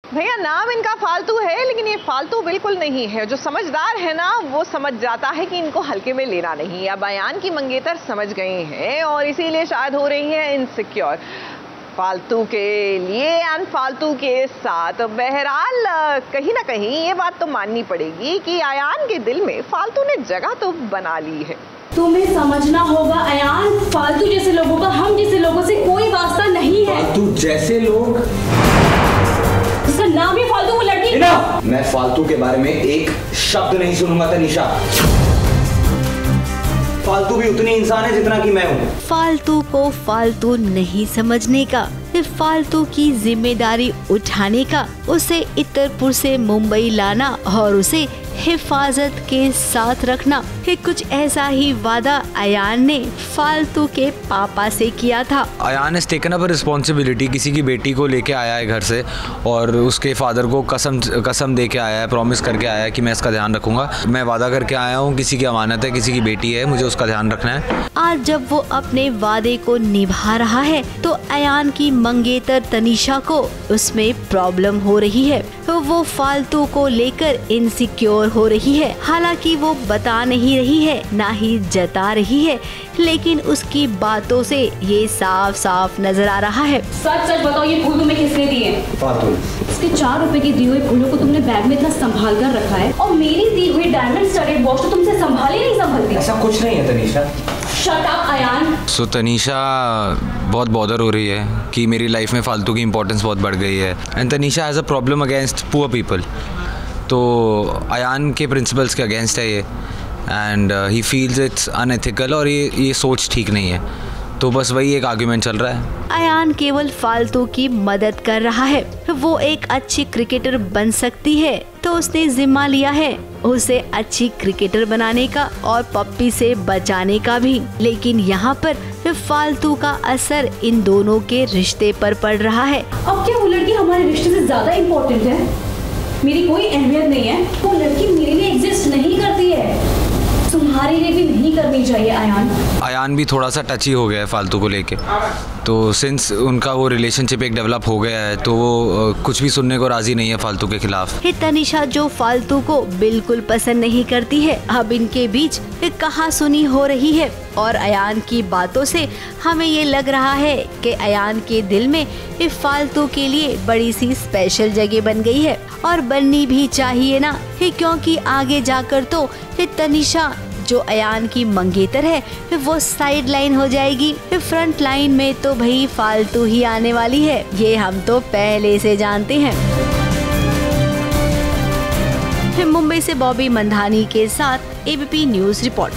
भैया नाम इनका फालतू है, लेकिन ये फालतू बिल्कुल नहीं है। जो समझदार है ना, वो समझ जाता है कि इनको हल्के में लेना नहीं। अब अयान की मंगेतर समझ गए हैं और इसीलिए शायद हो रही है इनसिक्योर, फालतू के लिए एंड फालतू के साथ। बहरहाल कहीं ना कहीं ये बात तो माननी पड़ेगी कि अयान के दिल में फालतू ने जगह तो बना ली है। तुम्हें समझना होगा अयान, फालतू जैसे लोगों का हम जैसे लोगों से कोई वास्ता नहीं है। फालतू जैसे लोग? उसका नाम ही फालतू, वो लड़की। मैं फालतू के बारे में एक शब्द नहीं सुनूंगा तनिषा। फालतू भी उतनी इंसान है जितना कि मैं हूँ। फालतू को फालतू नहीं समझने का, फालतू की जिम्मेदारी उठाने का, उसे इतरपुर से मुंबई लाना और उसे हिफाजत के साथ रखना, कुछ ऐसा ही वादा अयान ने फालतू के पापा से किया था। Ayan has taken up a responsibility, किसी की बेटी को लेके आया है घर से और उसके फादर को कसम दे के आया है, प्रॉमिस करके आया है कि मैं इसका ध्यान रखूंगा। मैं वादा करके आया हूँ, किसी की अमानत है, किसी की बेटी है, मुझे उसका ध्यान रखना है। आज जब वो अपने वादे को निभा रहा है तो अयान की मंगेतर तनिषा को उसमें प्रॉब्लम हो रही है। तो वो फालतू को लेकर इनसिक्योर हो रही है। हालांकि वो बता नहीं रही है, ना ही जता रही है, लेकिन उसकी बातों से ये साफ साफ नजर आ रहा है। सच सच बताओ, ये फूल तुम्हें किसने दिए? फालतू। इसके 4 रुपए के दिए हुए फूलों को तुमने बैग में इतना संभाल कर रखा है, और मेरी दी हुई डायमंड स्टडेड वॉच तो तुमसे संभाली नहीं संभलती। ऐसा कुछ नहीं है Tanisha. Shut up Ayaan. So Tanisha बहुत बॉदर हो रही है कि मेरी लाइफ में फालतू की इंपॉर्टेंस बहुत बढ़ गई है। And Tanisha has a problem against poor people. तो अयान के प्रिंसिपल्स के अगेंस्ट है ये, and he feels it's unethical, और ये सोच ठीक नहीं है। तो बस वही एक आर्ग्यूमेंट चल रहा है। अयान केवल फालतू की मदद कर रहा है। वो एक अच्छी क्रिकेटर बन सकती है तो उसने जिम्मा लिया है उसे अच्छी क्रिकेटर बनाने का और पप्पी से बचाने का भी। लेकिन यहाँ पर फालतू का असर इन दोनों के रिश्ते पर पड़ रहा है। अब क्या वो लड़की हमारे रिश्ते से ज्यादा इम्पोर्टेंट है? मेरी कोई अहमियत नहीं है, वो लड़की मेरे लिए एग्जिस्ट नहीं करती है, तुम्हारे लिए भी नहीं करनी चाहिए। अयान भी थोड़ा सा टची हो गया है फालतू को लेके। तो सिंस उनका वो रिलेशनशिप एक डेवलप हो गया है तो वो कुछ भी सुनने को राजी नहीं है फालतू के खिलाफ। तनिषा जो फालतू को बिल्कुल पसंद नहीं करती है, अब इनके बीच कहासुनी हो रही है। और अयान की बातों से हमें ये लग रहा है कि अयान के दिल में फालतू के लिए बड़ी सी स्पेशल जगह बन गई है, और बननी भी चाहिए ना, क्योंकि आगे जाकर तो तनिषा जो अयान की मंगेतर है वो साइड लाइन हो जाएगी। फ्रंट लाइन में तो भाई फालतू ही आने वाली है, ये हम तो पहले से जानते हैं। मुंबई से बॉबी मंधानी के साथ ABP news report.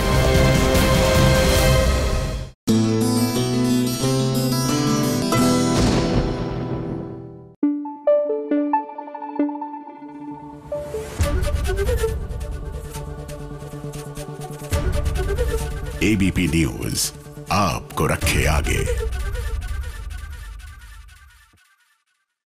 ABP news आपको रखे आगे।